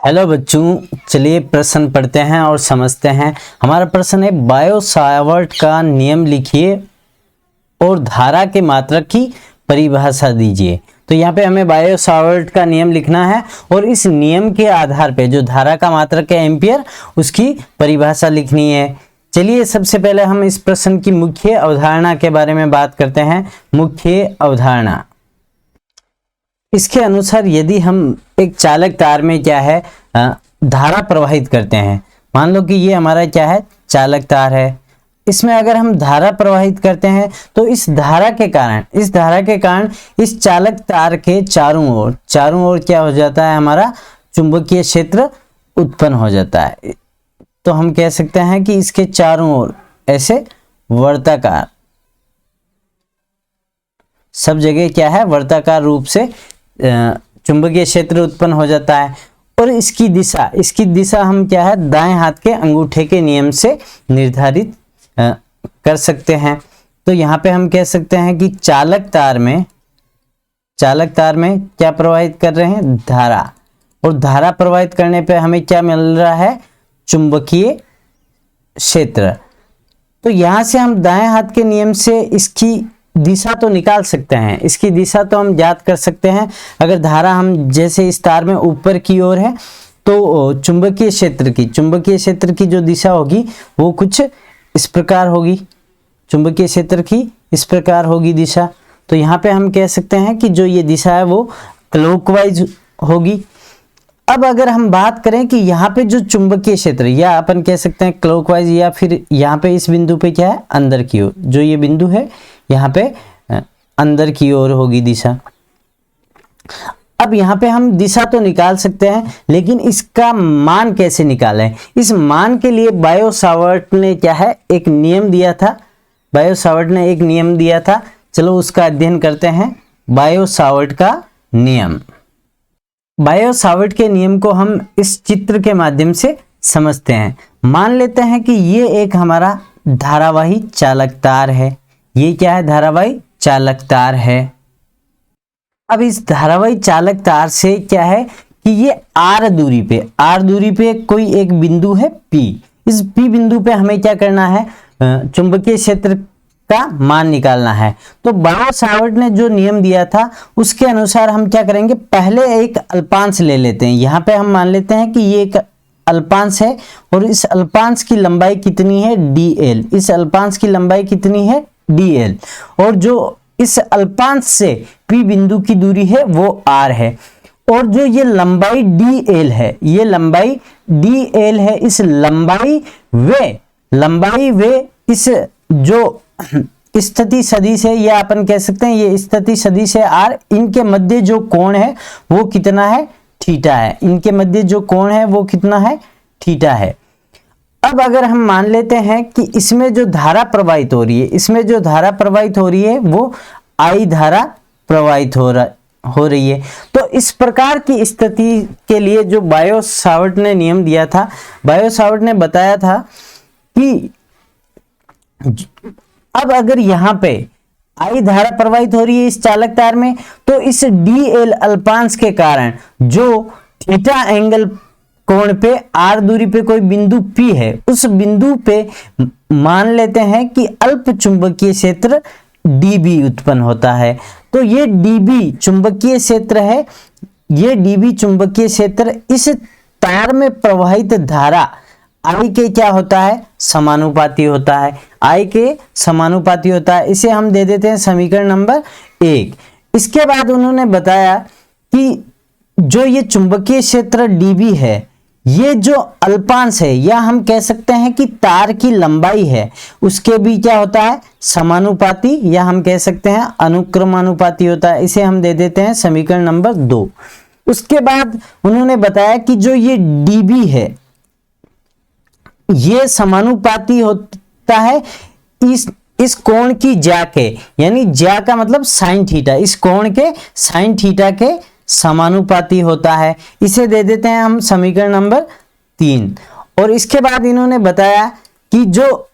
Hello बच्चों, चलिए प्रश्न पढ़ते हैं और समझते हैं। हमारा प्रश्न है बायो-सावर्ट का नियम लिखिए और धारा के मात्रक की परिभाषा दीजिए। तो यहाँ पे हमें बायो-सावर्ट का नियम लिखना है और इस नियम के आधार पे जो धारा का मात्रक है एम्पियर, उसकी परिभाषा लिखनी है। चलिए सबसे पहले हम इस प्रश्न की मुख्य अवधारणा के बारे में बात करते हैं। मुख्य अवधारणा, इसके अनुसार यदि हम एक चालक तार में क्या है धारा प्रवाहित करते हैं, मान लो कि ये हमारा क्या है चालक तार है, इसमें अगर हम धारा प्रवाहित करते हैं तो इस धारा के कारण इस चालक तार के चारों ओर क्या हो जाता है, हमारा चुंबकीय क्षेत्र उत्पन्न हो जाता है। तो हम कह सकते हैं कि इसके चारों ओर ऐसे वर्ताकार, सब जगह क्या है वर्ताकार रूप से चुंबकीय क्षेत्र उत्पन्न हो जाता है। और इसकी दिशा हम क्या है दाएं हाथ के अंगूठे के नियम से निर्धारित कर सकते हैं। तो यहाँ पे हम कह सकते हैं कि चालक तार में क्या प्रवाहित कर रहे हैं, धारा, और धारा प्रवाहित करने पे हमें क्या मिल रहा है, चुंबकीय क्षेत्र। तो यहाँ से हम दाएं हाथ के नियम से इसकी दिशा तो निकाल सकते हैं, इसकी दिशा तो हम ज्ञात कर सकते हैं। अगर धारा हम जैसे इस तार में ऊपर की ओर है तो चुंबकीय क्षेत्र की जो दिशा होगी वो कुछ इस प्रकार होगी, चुंबकीय क्षेत्र की इस प्रकार होगी दिशा। तो यहाँ पे हम कह सकते हैं कि जो ये दिशा है वो क्लॉकवाइज होगी। अब अगर हम बात करें कि यहाँ पे जो चुंबकीय क्षेत्र, या अपन कह सकते हैं क्लॉकवाइज, या फिर यहाँ पे इस बिंदु पे क्या है अंदर की ओर, जो ये बिंदु है यहाँ पे अंदर की ओर होगी दिशा। अब यहाँ पे हम दिशा तो निकाल सकते हैं, लेकिन इसका मान कैसे निकालें, इस मान के लिए बायो-सावर्ट ने क्या है एक नियम दिया था। चलो उसका अध्ययन करते हैं। बायो-सावर्ट का नियम, बायो-सावर्ट के नियम को हम इस चित्र के माध्यम से समझते हैं। मान लेते हैं कि ये एक हमारा धारावाही चालक तार है, ये क्या है धारावाही चालक तार है। अब इस धारावाही चालक तार से क्या है कि ये आर दूरी पे कोई एक बिंदु है P। इस P बिंदु पे हमें क्या करना है, चुंबकीय क्षेत्र का मान निकालना है। तो बायो-सावर्ट ने जो नियम दिया था उसके अनुसार हम क्या करेंगे, पहले एक अल्पांश ले लेते हैं। यहाँ पे हम मान लेते हैं कि ये एक अल्पांश है और इस अल्पांश की लंबाई कितनी है, dl। इस अल्पांश की लंबाई कितनी है, dl, और जो इस अल्पांश से P बिंदु की दूरी है वो r है। और जो ये लंबाई dl है, ये लंबाई dl है, इस लंबाई वे इस जो स्थिति सदिश है, या अपन कह सकते हैं ये स्थिति सदिश है r, इनके मध्य जो कोण है वो कितना है, थीटा है। इनके मध्य जो कोण है वो कितना है, थीटा है। अब अगर हम मान लेते हैं कि इसमें जो धारा प्रवाहित हो रही है वो I धारा प्रवाहित हो रही है। तो इस प्रकार की स्थिति के लिए जो बायो-सावर्ट ने नियम दिया था, बायो-सावर्ट ने बताया था कि अब अगर यहाँ पे I धारा प्रवाहित हो रही है इस चालक तार में, तो इस dl अल्पांश के कारण जो थीटा एंगल कोण पे r दूरी पे कोई बिंदु P है, उस बिंदु पे मान लेते हैं कि अल्प चुंबकीय क्षेत्र dB उत्पन्न होता है। तो ये dB चुंबकीय क्षेत्र है, ये dB चुंबकीय क्षेत्र इस तार में प्रवाहित धारा I के क्या होता है, समानुपाती होता है, I के समानुपाती होता है। इसे हम दे देते हैं समीकरण नंबर 1। इसके बाद उन्होंने बताया कि जो ये चुंबकीय क्षेत्र dB है, ये जो अल्पांश है, या हम कह सकते हैं कि तार की लंबाई है, उसके भी क्या होता है समानुपाती, या हम कह सकते हैं अनुक्रमानुपाती होता है। इसे हम दे देते हैं समीकरण नंबर 2। उसके बाद उन्होंने बताया कि जो ये dB है ये समानुपाती होता है इस कोण की ज्या के, यानी ज्या का मतलब साइन थीटा, इस कोण के साइन थीटा के समानुपाती होता है। इसे दे देते हैं हम समीकरण नंबर 3। और इसके बाद इन्होंने बताया कि जो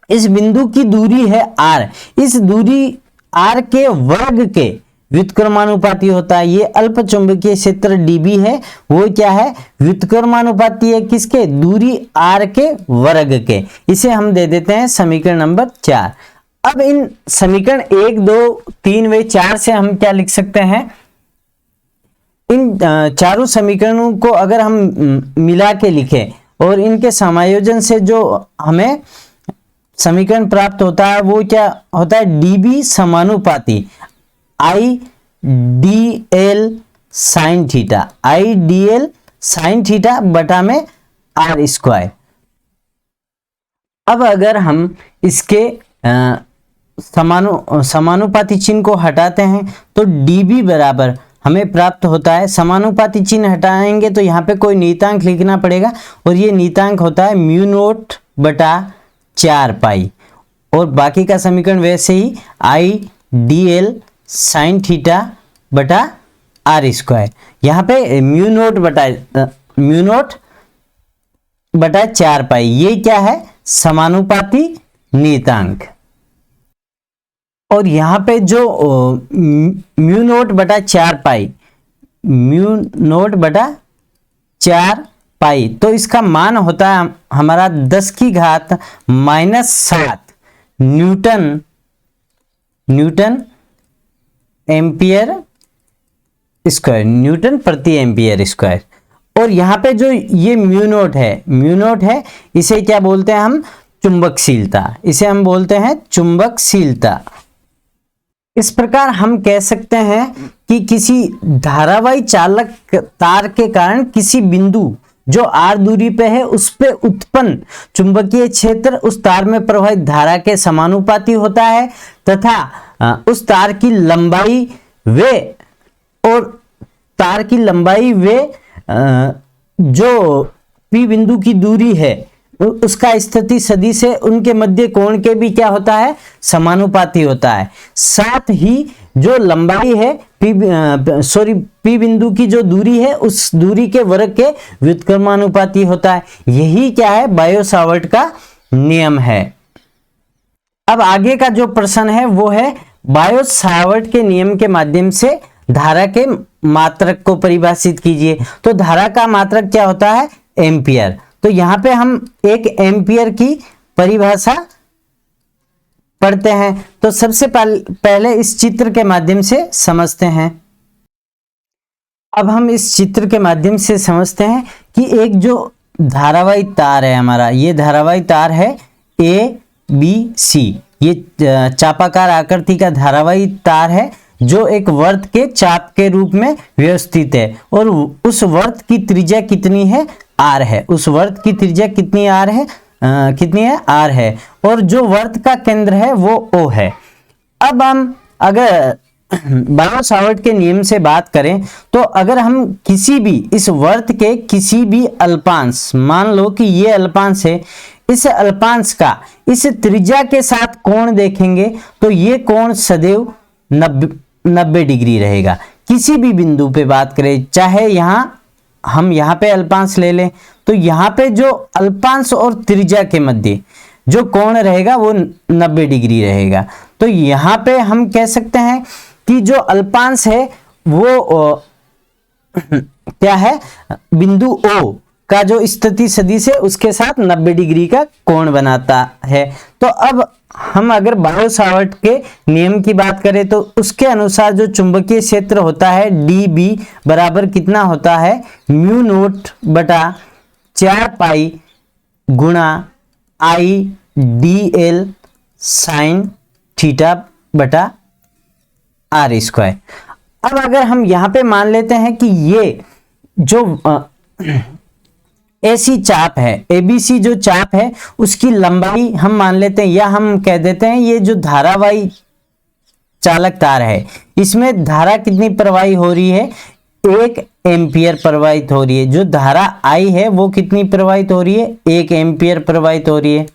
इस बिंदु की दूरी है r, इस दूरी r के वर्ग के व्युत्क्रमानुपाती होता है। ये अल्प चुंबकीय क्षेत्र dB है, वो क्या है, व्युत्क्रमानुपाती है किसके, दूरी r के वर्ग के। इसे हम दे देते हैं समीकरण नंबर 4। अब इन समीकरण 1, 2, 3 व 4 से हम क्या लिख सकते हैं, इन चारों समीकरणों को अगर हम मिला के लिखें और इनके समायोजन से जो हमें समीकरण प्राप्त होता है वो क्या होता है, dB समानुपाती I dl sine theta, I dl sine theta बटा में r स्क्वायर। अब अगर हम इसके समानुपाती चिन्ह को हटाते हैं तो dB बराबर हमें प्राप्त होता है, समानुपाती चिन्ह हटाएंगे तो यहाँ पे कोई नियतांक लिखना पड़ेगा और ये नियतांक होता है म्यू नोट बटा 4 पाई, और बाकी का समीकरण वैसे ही I dl साइन थीटा बटा r स्क्वायर। यहाँ पे म्यू नोट बटा 4 पाई, ये क्या है, समानुपाती नियतांक। और यहाँ पे जो म्यू नोट बटा 4 पाई, म्यू नोट बटा 4 पाई, तो इसका मान होता है हमारा 10 की घात -7 न्यूटन एम्पियर स्क्वायर, न्यूटन प्रति एम्पियर स्क्वायर। और यहाँ पे जो ये म्यू नोट है, इसे क्या बोलते हैं हम, चुंबकशीलता, इसे हम बोलते हैं चुंबकशीलता। इस प्रकार हम कह सकते हैं कि किसी धारावाही चालक तार के कारण किसी बिंदु जो r दूरी पे है उस पे उत्पन्न चुंबकीय क्षेत्र उस तार में प्रवाहित धारा के समानुपाती होता है, तथा उस तार की लंबाई व जो P बिंदु की दूरी है उसका स्थिति सदिश से उनके मध्य कोण के भी क्या होता है, समानुपाती होता है। साथ ही जो लंबाई है P बिंदु की जो दूरी है उस दूरी के वर्ग के व्युत्क्रमानुपाती होता है। यही क्या है, बायो-सावर्ट का नियम है। अब आगे का जो प्रश्न है वो है बायो-सावर्ट के नियम के माध्यम से धारा के मात्रक को परिभाषित कीजिए। तो धारा का मात्रक क्या होता है, एम्पियर। तो यहाँ पे हम एक एम्पियर की परिभाषा पढ़ते हैं। तो सबसे पहले इस चित्र के माध्यम से समझते हैं। अब हम इस चित्र के माध्यम से समझते हैं कि एक जो धारावाही तार है हमारा, ये धारावाही तार है ABC, ये चापाकार आकृति का धारावाही तार है जो एक वर्त के चाप के रूप में व्यवस्थित है, और उस वर्त की त्रिज्या कितनी है, r है। उस वर्त की त्रिज्या कितनी r है, r है, और जो वर्त का केंद्र है वो O है। अब हम अगर बायो-सावर्ट के नियम से बात करें तो अगर हम किसी भी इस वर्त के किसी भी अल्पांश, मान लो कि ये अल्पांश है, इस अल्पांश का इस त्रिज्या के साथ कोण देखेंगे तो ये कोण सदैव 90 डिग्री रहेगा। किसी भी बिंदु पे बात करें, चाहे हम यहाँ पे अल्पांश ले लें, तो यहाँ पे जो अल्पांश और त्रिज्या के मध्य जो कोण रहेगा वो 90 डिग्री रहेगा। तो यहाँ पे हम कह सकते हैं कि जो अल्पांश है वो क्या है, बिंदु O का जो स्थिति सदिश है उसके साथ 90 डिग्री का कोण बनाता है। तो अब हम अगर बायो-सावर्ट के नियम की बात करें तो उसके अनुसार जो चुंबकीय क्षेत्र होता है dB बराबर कितना होता है, म्यू नोट बटा 4 पाई गुणा I dl साइन थीटा बटा r स्क्वायर। अब अगर हम यहाँ पे मान लेते हैं कि ये जो ऐसी चाप है, ABC जो चाप है उसकी लंबाई हम मान लेते हैं, या हम कह देते हैं ये जो धारावाही चालक तार है इसमें धारा कितनी प्रवाहित हो रही है, 1 एम्पियर प्रवाहित हो रही है। जो धारा I है वो कितनी प्रवाहित हो रही है, 1 एम्पियर प्रवाहित हो रही है।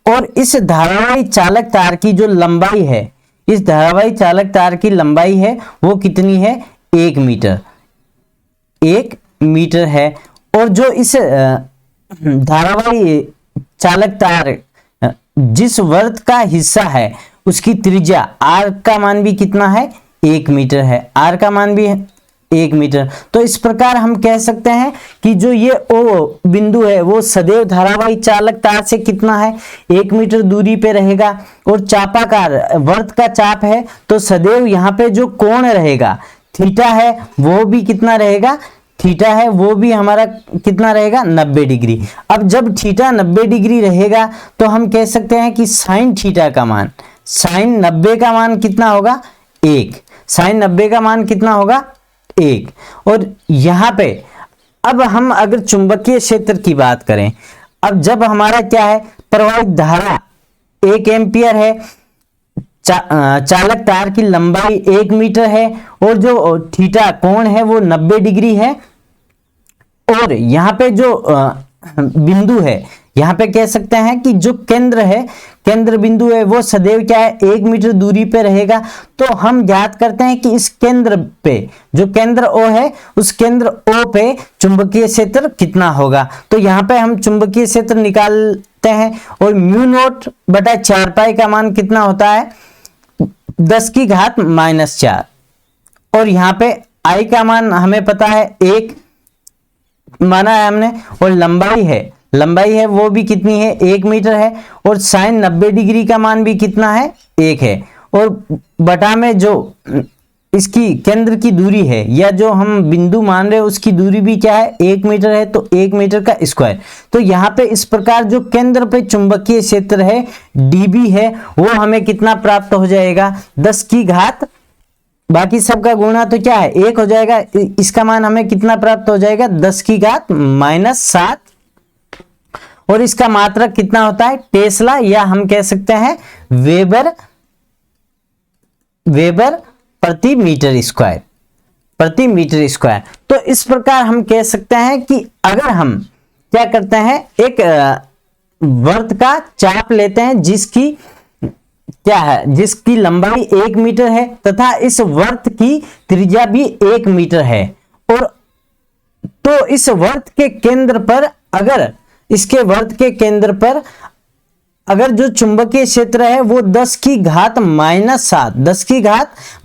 और इस धारावाही चालक तार की जो लंबाई है, इस धारावाही चालक तार की लंबाई है वो कितनी है, 1 मीटर, 1 मीटर है। और जो इस धारावाही चालक तार जिस वर्त का हिस्सा है उसकी त्रिज्या आर का मान भी कितना है, 1 मीटर है, आर का मान भी है 1 मीटर। तो इस प्रकार हम कह सकते हैं कि जो ये ओ बिंदु है वो सदैव धारावाही चालक तार से कितना है, 1 मीटर दूरी पे रहेगा। और चापाकार वर्त का चाप है तो सदैव यहाँ पे जो कोण रहेगा थीटा है वो भी कितना रहेगा, थीटा है वो भी हमारा कितना रहेगा, 90 डिग्री। अब जब थीटा 90 डिग्री रहेगा तो हम कह सकते हैं कि साइन थीटा का मान, साइन 90 का मान कितना होगा, 1, साइन 90 का मान कितना होगा, 1। और यहाँ पे अब हम अगर चुंबकीय क्षेत्र की बात करें, अब जब हमारा क्या है, प्रवाहित धारा 1 एम्पियर है, चालक तार की लंबाई 1 मीटर है और जो थीटा कोण है वो 90 डिग्री है। और यहाँ पे जो बिंदु है, यहाँ पे कह सकते हैं कि जो केंद्र है, केंद्र बिंदु है वो सदैव क्या है, 1 मीटर दूरी पे रहेगा। तो हम ज्ञात करते हैं कि इस केंद्र पे, जो केंद्र O है, उस केंद्र O पे चुंबकीय क्षेत्र कितना होगा। तो यहाँ पे हम चुंबकीय क्षेत्र निकालते हैं और म्यू नॉट बटा 4 पाई का मान कितना होता है, 10 की घात -4। और यहाँ पे I का मान हमें पता है 1 माना है हमने, और लंबाई है वो भी कितनी है, 1 मीटर है। और साइन 90 डिग्री का मान भी कितना है, 1 है। और बटा में जो इसकी केंद्र की दूरी है या जो हम बिंदु मान रहे हैं उसकी दूरी भी क्या है, 1 मीटर है, तो 1 मीटर का स्क्वायर। तो यहाँ पे इस प्रकार जो केंद्र पे चुंबकीय क्षेत्र है dB है वो हमें कितना प्राप्त हो जाएगा, 10 की घात, बाकी सबका गुणा तो क्या है 1 हो जाएगा, इसका मान हमें कितना प्राप्त हो जाएगा, 10 की घात -7। और इसका मात्रक कितना होता है, टेस्ला, या हम कह सकते हैं वेबर प्रति मीटर स्क्वायर। तो इस प्रकार हम कह सकते हैं कि अगर हम क्या करते हैं, एक वर्त का चाप लेते हैं जिसकी क्या है, जिसकी लंबाई 1 मीटर है तथा इस वर्त की त्रिज्या भी 1 मीटर है। और तो इस वर्त के केंद्र पर, अगर इसके वर्त के केंद्र पर अगर जो चुंबकीय क्षेत्र है वो 10 की घात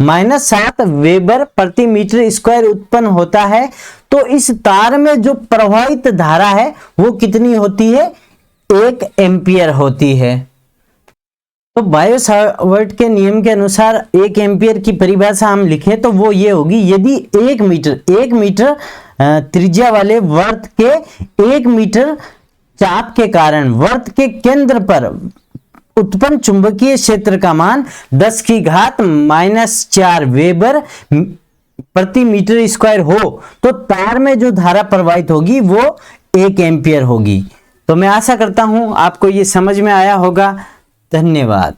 -7 वेबर प्रति मीटर स्क्वायर उत्पन्न होता है, तो इस तार में जो प्रवाहित धारा है वो कितनी होती है, 1 एम्पियर होती है। तो बायो-सावर्ट के नियम के अनुसार 1 एम्पियर की परिभाषा हम लिखें तो वो ये होगी, यदि 1 मीटर त्रिज्या वाले वर्त के 1 मीटर चाप के कारण वर्त के केंद्र पर उत्पन्न चुंबकीय क्षेत्र का मान 10 की घात -4 वेबर प्रति मीटर स्क्वायर हो, तो तार में जो धारा प्रवाहित होगी वो 1 एम्पियर होगी। तो मैं आशा करता हूं आपको ये समझ में आया होगा। धन्यवाद।